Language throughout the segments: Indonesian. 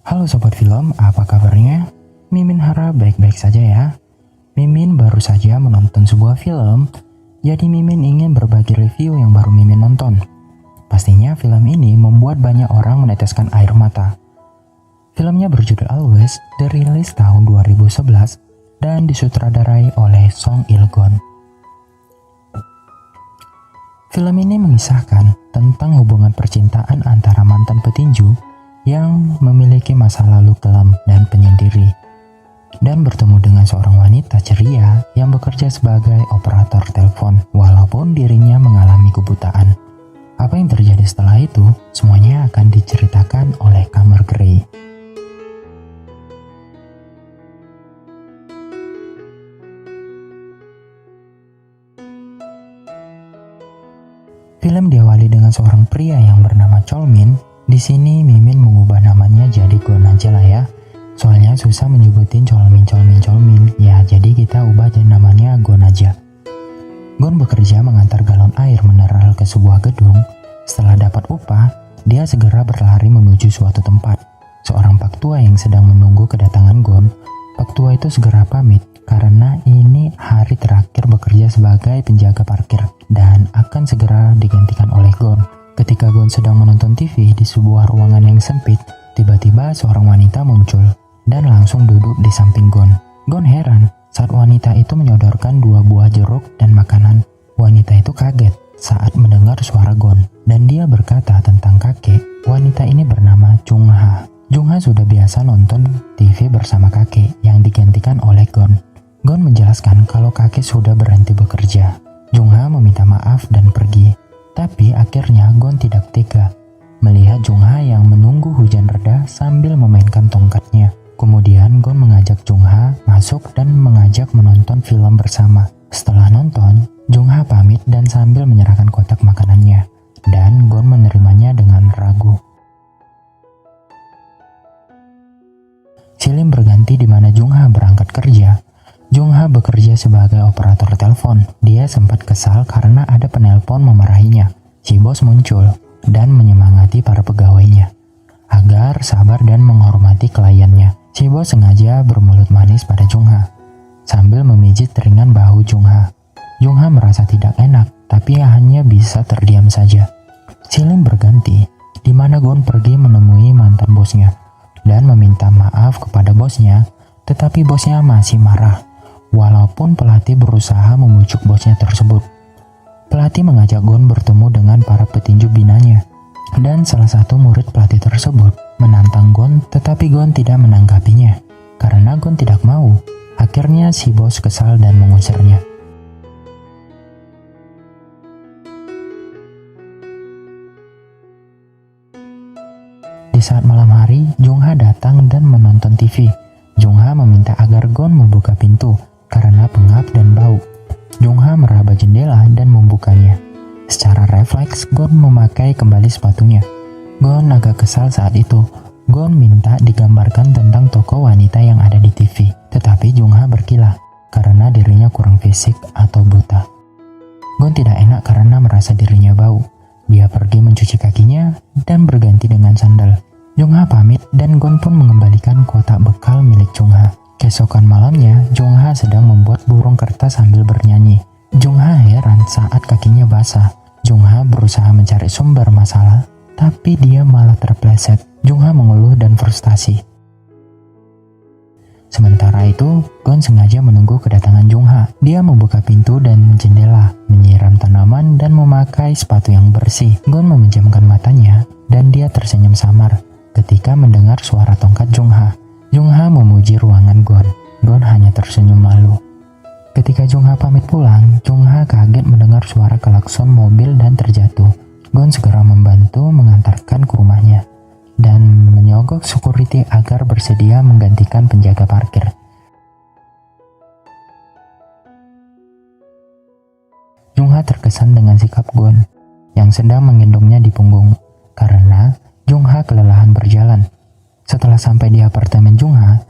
Halo Sobat Film, apa kabarnya? Mimin harap baik-baik saja ya. Mimin baru saja menonton sebuah film, jadi Mimin ingin berbagi review yang baru Mimin nonton. Pastinya film ini membuat banyak orang meneteskan air mata. Filmnya berjudul Always, dirilis tahun 2011 dan disutradarai oleh Song Il-gon. Film ini mengisahkan tentang hubungan percintaan antara mantan petinju yang memiliki masa lalu kelam dan penyendiri, dan bertemu dengan seorang wanita ceria yang bekerja sebagai operator telepon walaupun dirinya mengalami kebutaan. Apa yang terjadi setelah itu, semuanya akan diceritakan oleh Kammer Grey. Film diawali dengan seorang pria yang bernama Cholmin. Di sini Mimin mengubah namanya jadi Gon aja lah ya. Soalnya susah menyebutin Cholmin. Ya, jadi kita ubah jadi namanya Gon aja. Gon bekerja mengantar galon air mineral ke sebuah gedung. Setelah dapat upah, dia segera berlari menuju suatu tempat. Seorang pak tua yang sedang menunggu kedatangan Gon. Pak tua itu segera pamit karena ini hari terakhir bekerja sebagai penjaga parkir dan akan segera digantikan oleh Gon. Ketika Gon sedang menonton TV di sebuah ruangan yang sempit, tiba-tiba seorang wanita muncul dan langsung duduk di samping Gon. Gon heran saat wanita itu menyodorkan 2 buah jeruk dan makanan. Wanita itu kaget saat mendengar suara Gon dan dia berkata tentang kakek. Wanita ini bernama Jung Ha. Jung Ha sudah biasa nonton TV bersama kakek yang digantikan oleh Gon. Gon menjelaskan kalau kakek sudah berhenti bekerja. Jung Ha meminta maaf dan pergi. Tapi akhirnya Gon tidak tega melihat Jung Ha yang menunggu hujan reda sambil memainkan tongkatnya. Kemudian Gon mengajak Jung Ha masuk dan mengajak menonton film bersama. Setelah nonton, Jung Ha pamit dan sambil menyerahkan kotak makanannya. Dan Gon menerimanya dengan ragu. Film berganti di mana Jung Ha berangkat kerja. Jung Ha bekerja sebagai operator telepon. Dia sempat kesal karena ada penelpon memarahinya. Si bos muncul dan menyemangati para pegawainya agar sabar dan menghormati kliennya. Si bos sengaja bermulut manis pada Jung Ha sambil memijit ringan bahu Jung Ha. Jung Ha merasa tidak enak, tapi hanya bisa terdiam saja. Film berganti di mana Gon pergi menemui mantan bosnya dan meminta maaf kepada bosnya, tetapi bosnya masih marah. Walaupun pelatih berusaha membujuk bosnya tersebut. Pelatih mengajak Gon bertemu dengan para petinju binanya. Dan salah satu murid pelatih tersebut menantang Gon, tetapi Gon tidak menanggapinya. Karena Gon tidak mau, akhirnya si bos kesal dan mengusirnya. Di saat malam hari, Jung Ha datang dan menonton TV. Jung Ha meminta agar Gon membuka pintu karena pengap dan bau. Jung Ha meraba jendela dan membukanya. Secara refleks, Gon memakai kembali sepatunya. Gon agak kesal saat itu. Gon minta digambarkan tentang tokoh wanita yang ada di TV. Tetapi Jung Ha berkilah karena dirinya kurang fisik atau buta. Gon tidak enak karena merasa dirinya bau. Dia pergi mencuci kakinya dan berganti dengan sandal. Jung Ha pamit dan Gon pun mengembalikan kotak bekal milik Jung Ha. Keesokan malamnya, Jung Ha sedang membuat burung kertas sambil bernyanyi. Jung Ha heran saat kakinya basah. Jung Ha berusaha mencari sumber masalah, tapi dia malah terpleset. Jung Ha mengeluh dan frustasi. Sementara itu, Gon sengaja menunggu kedatangan Jung Ha. Dia membuka pintu dan jendela, menyiram tanaman dan memakai sepatu yang bersih. Gon memejamkan matanya dan dia tersenyum samar ketika mendengar suara tongkat Jung Ha. Jung Ha memuji ruangan Gon. Gon hanya tersenyum malu. Ketika Jung Ha pamit pulang, Jung Ha kaget mendengar suara klakson mobil dan terjatuh. Gon segera membantu mengantarkan ke rumahnya dan menyogok security agar bersedia menggantikan penjaga parkir. Jung Ha terkesan dengan sikap Gon yang sedang menggendongnya di punggung karena Jung Ha kelelahan berjalan. Setelah sampai di apartemen Jung Ha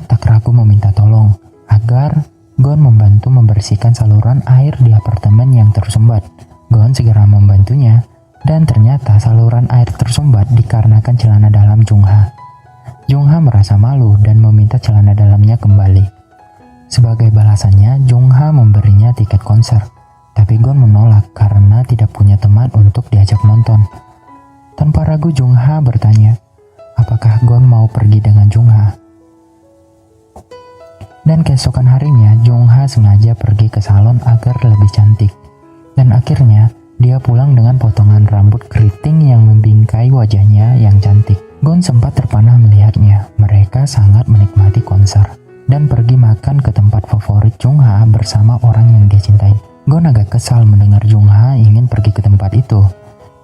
tak ragu meminta tolong agar Gon membantu membersihkan saluran air di apartemen yang tersumbat. Gon segera membantunya dan ternyata saluran air tersumbat dikarenakan celana dalam Jung Ha. Jungha merasa malu dan meminta celana dalamnya kembali. Sebagai balasannya, Jungha memberinya tiket konser. Tapi Gon menolak karena tidak punya teman untuk diajak nonton. Tanpa ragu Jungha bertanya, apakah Gon mau pergi dengan Jungha? Dan keesokan harinya Jungha sengaja pergi ke salon agar lebih cantik. Dan akhirnya dia pulang dengan potongan rambut keriting yang membingkai wajahnya yang cantik. Gon sempat terpana melihatnya. Mereka sangat menikmati konser dan pergi makan ke tempat favorit Jungha bersama orang yang dia cintai. Gon agak kesal mendengar Jungha ingin pergi ke tempat itu.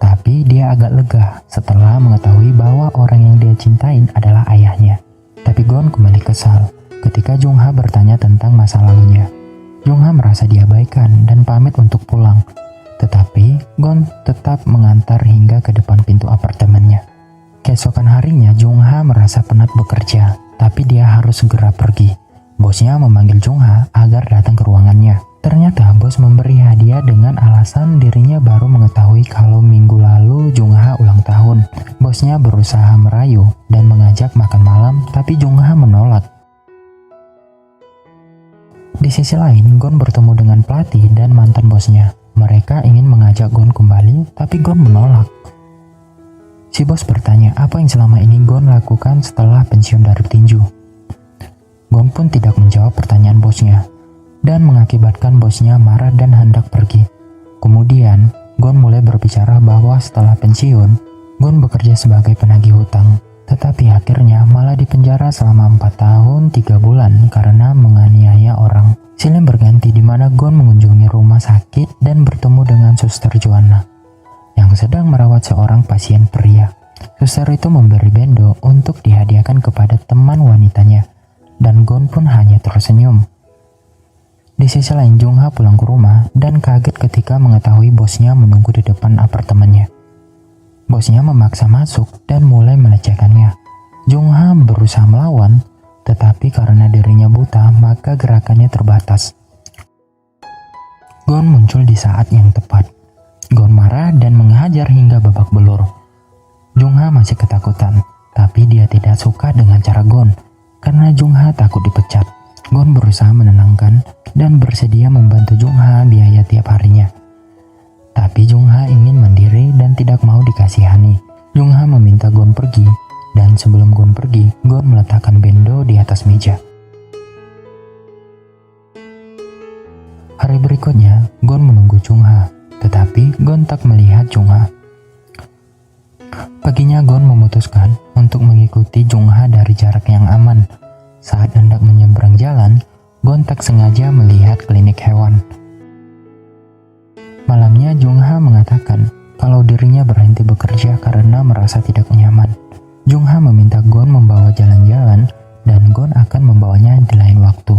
Tapi dia agak lega setelah mengetahui bahwa orang yang dia cintain adalah ayahnya. Tapi Gon kembali kesal ketika Jungha bertanya tentang masa lalunya. Jungha merasa diabaikan dan pamit untuk pulang. Tetapi Gon tetap mengantar hingga ke depan pintu apartemennya. Keesokan harinya Jungha merasa penat bekerja, tapi dia harus segera pergi. Bosnya memanggil Jungha agar datang ke ruangannya. Ternyata bos memberi hadiah dengan alasan dirinya baru mengetahui kalau minggu lalu Jungha ulang tahun. Bosnya berusaha merayu dan mengajak makan malam, tapi Jungha menolak. Di sisi lain, Gon bertemu dengan pelatih dan mantan bosnya. Mereka ingin mengajak Gon kembali, tapi Gon menolak. Si bos bertanya apa yang selama ini Gon lakukan setelah pensiun dari tinju. Gon pun tidak menjawab pertanyaan bosnya, dan mengakibatkan bosnya marah dan hendak pergi. Kemudian, Gon mulai berbicara bahwa setelah pensiun, Gon bekerja sebagai penagih hutang. Tetapi akhirnya malah dipenjara selama 4 tahun 3 bulan karena menganiaya orang. Silem berganti di mana Gon mengunjungi rumah sakit dan bertemu dengan Suster Joanna yang sedang merawat seorang pasien pria. Suster itu memberi bendo untuk dihadiahkan kepada teman wanitanya, dan Gon pun hanya tersenyum. Di sisi lain, Jungha pulang ke rumah dan kaget ketika mengetahui bosnya menunggu di depan apartemennya. Bosnya memaksa masuk dan mulai melecehkannya. Jungha berusaha melawan, tetapi karena dirinya buta, maka gerakannya terbatas. Gon muncul di saat yang tepat. Gon marah dan menghajar hingga babak belur. Jungha masih ketakutan, tapi dia tidak suka dengan cara Gon, karena Jungha takut dipecat. Gon berusaha menenangkan dan bersedia membantu Jungha biaya tiap harinya. Tapi Jungha ingin mandiri dan tidak mau dikasihani. Jungha meminta Gon pergi, dan sebelum Gon pergi, Gon meletakkan bendo di atas meja. Hari berikutnya, Gon menunggu Jungha, tetapi Gon tak melihat Jungha. Paginya Gon memutuskan untuk mengikuti Jungha dari jarak yang aman. Saat hendak menyeberang jalan, Gon tak sengaja melihat klinik hewan. Malamnya Jungha mengatakan kalau dirinya berhenti bekerja karena merasa tidak nyaman. Jungha meminta Gon membawa jalan-jalan dan Gon akan membawanya di lain waktu.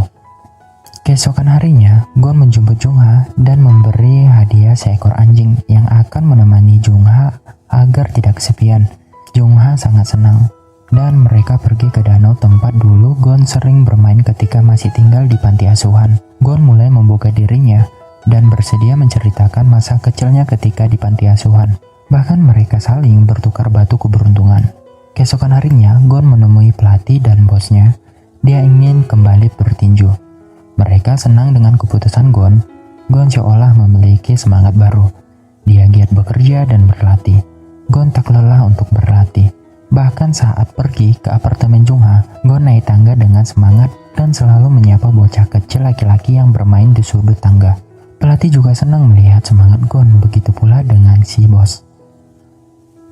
Keesokan harinya, Gon menjemput Jungha dan memberi hadiah seekor anjing yang akan menemani Jungha agar tidak kesepian. Jungha sangat senang. Dan mereka pergi ke danau tempat dulu Gon sering bermain ketika masih tinggal di panti asuhan. Gon mulai membuka dirinya dan bersedia menceritakan masa kecilnya ketika di panti asuhan. Bahkan mereka saling bertukar batu keberuntungan. Keesokan harinya, Gon menemui pelatih dan bosnya. Dia ingin kembali bertinju. Mereka senang dengan keputusan Gon. Gon seolah memiliki semangat baru. Dia giat bekerja dan berlatih. Gon tak lelah untuk berlatih. Bahkan saat pergi ke apartemen Jungha, Gon naik tangga dengan semangat dan selalu menyapa bocah kecil laki-laki yang bermain di sudut tangga. Pelatih juga senang melihat semangat Gon, begitu pula dengan si bos.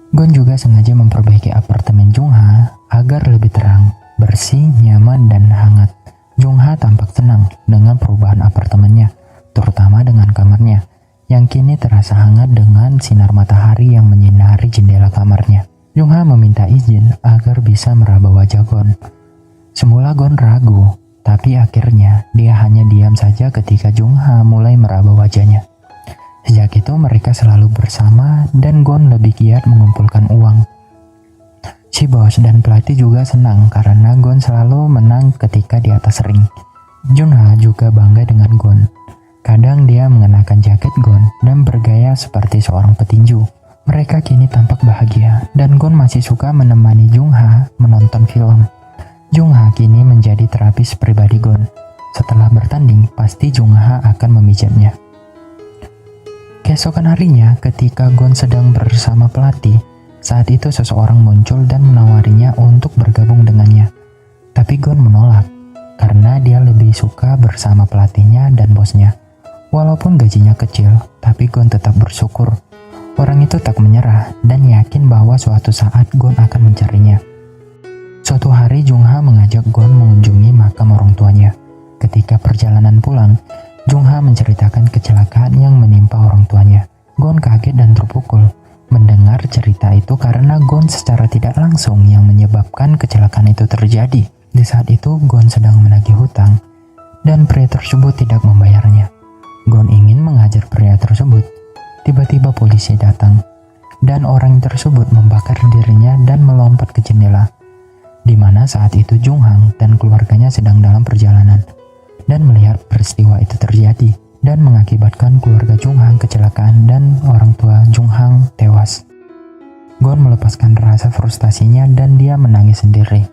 Gon juga sengaja memperbaiki apartemen Jungha agar lebih terang, bersih, nyaman, dan hangat. Jungha tampak senang dengan perubahan apartemennya, terutama dengan kamarnya, yang kini terasa hangat dengan sinar matahari yang menyinari jendela kamarnya. Jungha meminta izin agar bisa meraba wajah Gon. Semula Gon ragu, tapi akhirnya dia hanya diam saja ketika Jungha mulai meraba wajahnya. Sejak itu mereka selalu bersama dan Gon lebih giat mengumpulkan uang. Si bos dan pelatih juga senang karena Gon selalu menang ketika di atas ring. Jungha juga bangga dengan Gon. Kadang dia mengenakan jaket Gon dan bergaya seperti seorang petinju. Mereka kini tampak bahagia, dan Gon masih suka menemani Jung-ha menonton film. Jung-ha kini menjadi terapis pribadi Gon. Setelah bertanding, pasti Jung-ha akan memijatnya. Keesokan harinya, ketika Gon sedang bersama pelatih, saat itu seseorang muncul dan menawarinya untuk bergabung dengannya. Tapi Gon menolak, karena dia lebih suka bersama pelatihnya dan bosnya. Walaupun gajinya kecil, tapi Gon tetap bersyukur. Orang itu tak menyerah dan yakin bahwa suatu saat Gon akan mencarinya. Suatu hari Jung-ha mengajak Gon mengunjungi makam orang tuanya. Ketika perjalanan pulang, Jung-ha menceritakan kecelakaan yang menimpa orang tuanya. Gon kaget dan terpukul mendengar cerita itu karena Gon secara tidak langsung yang menyebabkan kecelakaan itu terjadi. Di saat itu Gon sedang menagih hutang dan pria tersebut tidak membayarnya. Gon ingin menghajar pria tersebut. Tiba-tiba polisi datang dan orang tersebut membakar dirinya dan melompat ke jendela, di mana saat itu Jung-ha dan keluarganya sedang dalam perjalanan dan melihat peristiwa itu terjadi dan mengakibatkan keluarga Jung-ha kecelakaan dan orang tua Jung-ha tewas. Gon melepaskan rasa frustasinya dan dia menangis sendiri.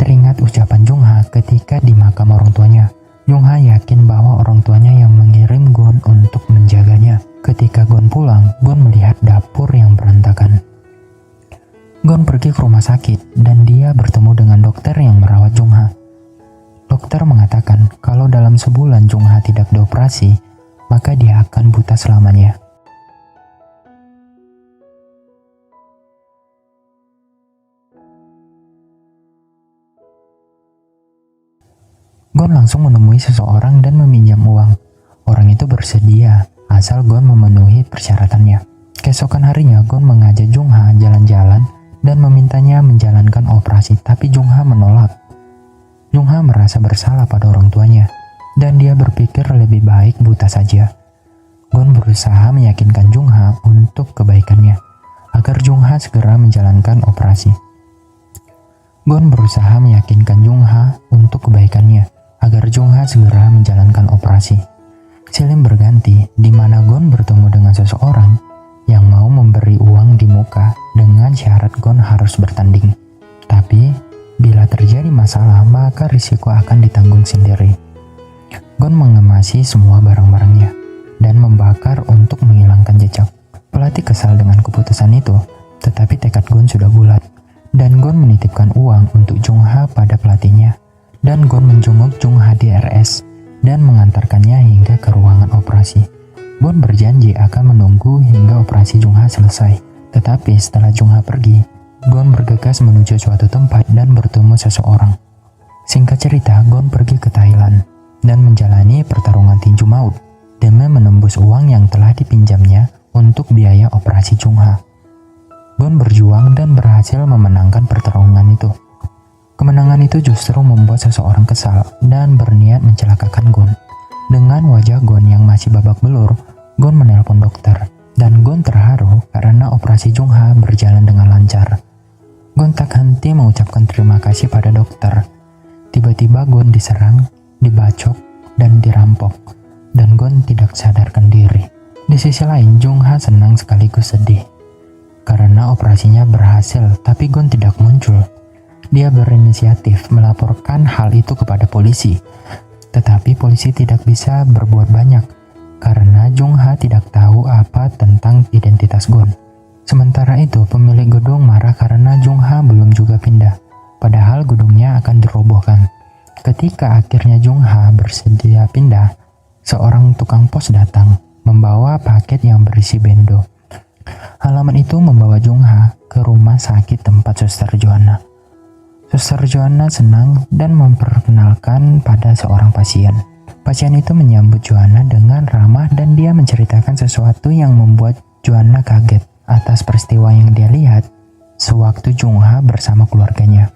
Teringat ucapan Jung-ha ketika di makam orang tuanya. Jung-ha yakin bahwa orang tuanya yang mengirim Gon untuk menjaganya. Ketika Gon pulang, Gon melihat dapur yang berantakan. Gon pergi ke rumah sakit dan dia bertemu dengan dokter yang merawat Jung-ha. Dokter mengatakan kalau dalam sebulan Jung-ha tidak dioperasi, maka dia akan buta selamanya. Gon langsung menemui seseorang dan meminjam uang. Orang itu bersedia asal Gon memenuhi persyaratannya. Keesokan harinya Gon mengajak Jung-ha jalan-jalan dan memintanya menjalankan operasi, tapi Jung-ha menolak. Jung-ha merasa bersalah pada orang tuanya dan dia berpikir lebih baik buta saja. Gon berusaha meyakinkan Jung-ha untuk kebaikannya agar Jung-ha segera menjalankan operasi. Gon berusaha meyakinkan Jung-ha untuk kebaikannya agar Jung-ha segera menjalankan operasi. Silih berganti, di mana Gon bertemu dengan seseorang yang mau memberi uang di muka dengan syarat Gon harus bertanding. Tapi, bila terjadi masalah, maka risiko akan ditanggung sendiri. Gon mengemasi semua barang-barangnya dan membakar untuk menghilangkan jejak. Pelatih kesal dengan keputusan itu, tetapi tekad Gon sudah bulat, dan Gon menitipkan uang untuk Jung-ha pada pelatihnya. Dan Gon menjenguk Jung-ha di RS dan mengantarkannya hingga ke ruangan operasi. Gon berjanji akan menunggu hingga operasi Jung-ha selesai. Tetapi setelah Jung-ha pergi, Gon bergegas menuju suatu tempat dan bertemu seseorang. Singkat cerita, Gon pergi ke Thailand dan menjalani pertarungan tinju maut demi menembus uang yang telah dipinjamnya untuk biaya operasi Jung-ha. Gon berjuang dan berhasil memenangkan pertarungan itu. Kemenangan itu justru membuat seseorang kesal dan berniat mencelakakan Gon. Dengan wajah Gon yang masih babak belur, Gon menelpon dokter, dan Gon terharu karena operasi Jung-ha berjalan dengan lancar. Gon tak henti mengucapkan terima kasih pada dokter. Tiba-tiba Gon diserang, dibacok, dan dirampok, dan Gon tidak sadarkan diri. Di sisi lain, Jung-ha senang sekaligus sedih karena operasinya berhasil, tapi Gon tidak muncul. Dia berinisiatif melaporkan hal itu kepada polisi, tetapi polisi tidak bisa berbuat banyak karena Jung-ha tidak tahu apa tentang identitas Gon. Sementara itu, pemilik gedung marah karena Jung-ha belum juga pindah, padahal gedungnya akan dirobohkan. Ketika akhirnya Jung-ha bersedia pindah, seorang tukang pos datang membawa paket yang berisi bendo. Halaman itu membawa Jung-ha ke rumah sakit tempat Suster Joanna. Suster Joanna senang dan memperkenalkan pada seorang pasien. Pasien itu menyambut Joanna dengan ramah dan dia menceritakan sesuatu yang membuat Joanna kaget atas peristiwa yang dia lihat sewaktu Jung-ha bersama keluarganya.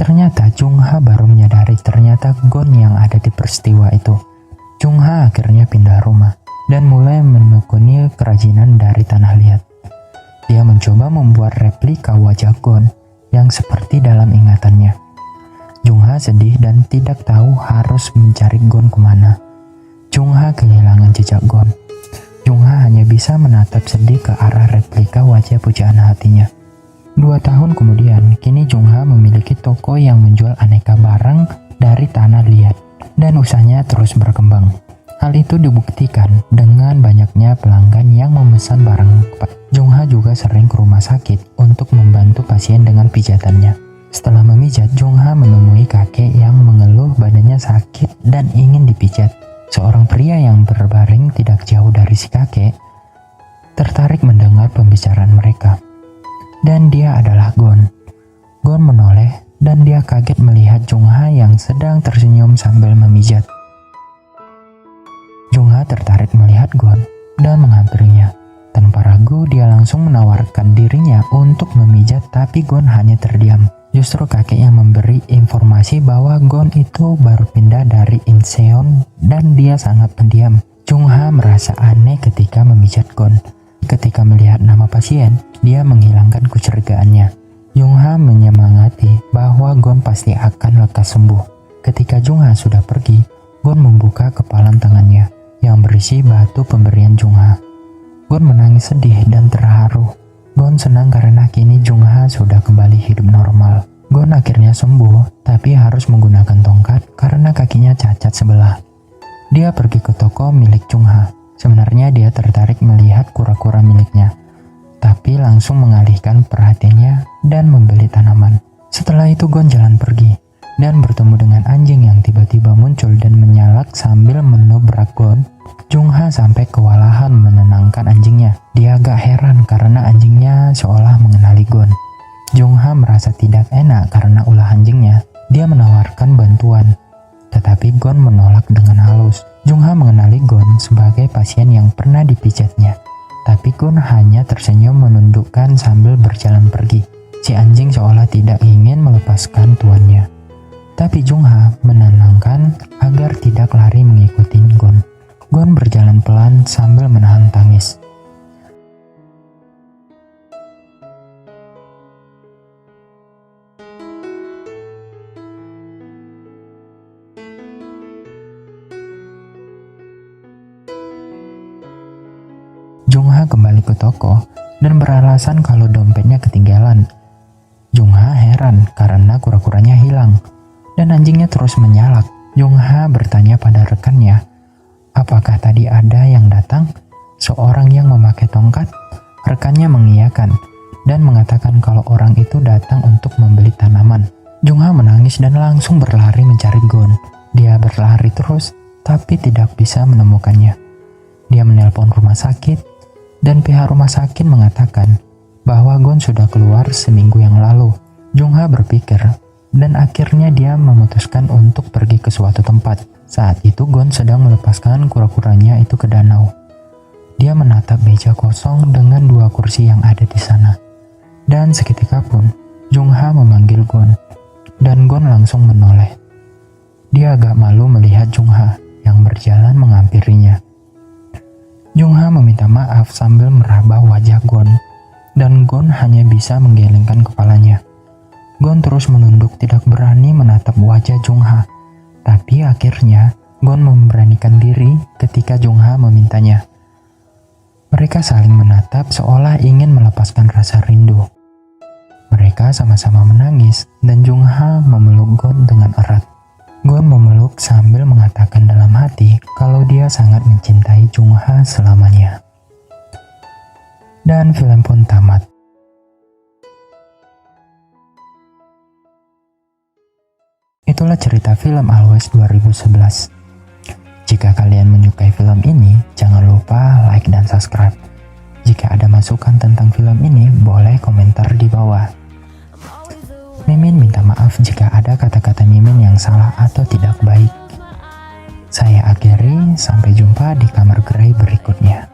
Ternyata Jung-ha baru menyadari ternyata Gon yang ada di peristiwa itu. Jung-ha akhirnya pindah rumah dan mulai menekuni kerajinan dari tanah liat. Dia mencoba membuat replika wajah Gon yang seperti dalam ingatannya. Jung-ha sedih dan tidak tahu harus mencari Gon kemana. Jung-ha kehilangan jejak Gon. Jung-ha hanya bisa menatap sedih ke arah replika wajah pujaan hatinya. 2 tahun kemudian, kini Jungha memiliki toko yang menjual aneka barang dari tanah liat, dan usahanya terus berkembang. Hal itu dibuktikan dengan banyaknya pelanggan yang memesan barang. Jungha juga sering ke rumah sakit untuk membantu pasien dengan pijatannya. Setelah memijat, Jungha menemui kakek yang mengeluh badannya sakit dan ingin dipijat. Seorang pria yang berbaring tidak jauh dari si kakek tertarik mendengar pembicaraan mereka. Dan dia adalah Gon. Gon menoleh dan dia kaget melihat Jungha yang sedang tersenyum sambil memijat. Jungha tertarik melihat Gon dan menghampirinya. Tanpa ragu, dia langsung menawarkan dirinya untuk memijat, tapi Gon hanya terdiam. Justru kakek yang memberi informasi bahwa Gon itu baru pindah dari Incheon dan dia sangat pendiam. Jungha merasa aneh ketika memijat Gon. Ketika melihat nama pasien, dia menghilangkan kecurigaannya. Jungha menyemangati bahwa Gon pasti akan lekas sembuh. Ketika Jungha sudah pergi, Gon membuka kepalan tangannya yang berisi batu pemberian Jungha. Gon menangis sedih dan terharu. Gon senang karena kini Jungha sudah kembali hidup normal. Gon akhirnya sembuh, tapi harus menggunakan tongkat karena kakinya cacat sebelah. Dia pergi ke toko milik Jungha. Sebenarnya dia tertarik melihat kura-kura miliknya, tapi langsung mengalihkan perhatiannya dan membeli tanaman. Setelah itu Gon jalan pergi dan bertemu dengan anjing yang tiba-tiba muncul dan menyalak sambil menobrak Gon. Jungha sampai kewalahan menenangkan anjingnya. Dia agak heran karena anjingnya seolah mengenali Gon. Jungha merasa tidak enak karena ulah anjingnya. Dia menawarkan bantuan, tetapi Gon menolak dengan halus. Jungha mengenali Gon sebagai pasien yang pernah dipijatnya, tapi Gon hanya tersenyum menundukkan sambil berjalan pergi. Si anjing seolah tidak ingin melepaskan tuannya, tapi Jungha menenangkan agar tidak lari mengikuti Gon. Gon berjalan pelan sambil menahan tangis. Jungha kembali ke toko dan beralasan kalau dompetnya ketinggalan. Jungha heran karena kura-kuranya hilang dan anjingnya terus menyalak. Jungha bertanya pada rekannya, apakah tadi ada yang datang? Seorang yang memakai tongkat? Rekannya mengiyakan dan mengatakan kalau orang itu datang untuk membeli tanaman. Jungha menangis dan langsung berlari mencari Gon. Dia berlari terus, tapi tidak bisa menemukannya. Dia menelpon rumah sakit, dan pihak rumah sakit mengatakan bahwa Gon sudah keluar seminggu yang lalu. Jungha berpikir, dan akhirnya dia memutuskan untuk pergi ke suatu tempat. Saat itu Gon sedang melepaskan kura-kuranya itu ke danau. Dia menatap meja kosong dengan 2 kursi yang ada di sana. Dan seketika pun, Jungha memanggil Gon, dan Gon langsung menoleh. Dia agak malu melihat Jungha yang berjalan menghampirinya. Jungha meminta maaf sambil meraba wajah Gon, dan Gon hanya bisa menggelengkan kepalanya. Gon terus menunduk tidak berani menatap wajah Jungha, tapi akhirnya Gon memberanikan diri ketika Jungha memintanya. Mereka saling menatap seolah ingin melepaskan rasa rindu. Mereka sama-sama menangis dan Jungha memeluk Gon dengan erat. Gon memeluk sambil mengatakan dalam hati kalau dia sangat mencintai Jungha selamanya. Dan film pun tamat. Itulah cerita film Always 2011. Jika kalian menyukai film ini, jangan lupa like dan subscribe. Jika ada masukan tentang film ini, boleh komentar di bawah. Mimin minta maaf jika ada kata-kata Mimin yang salah atau tidak baik. Saya akhiri, sampai jumpa di kamar Grey berikutnya.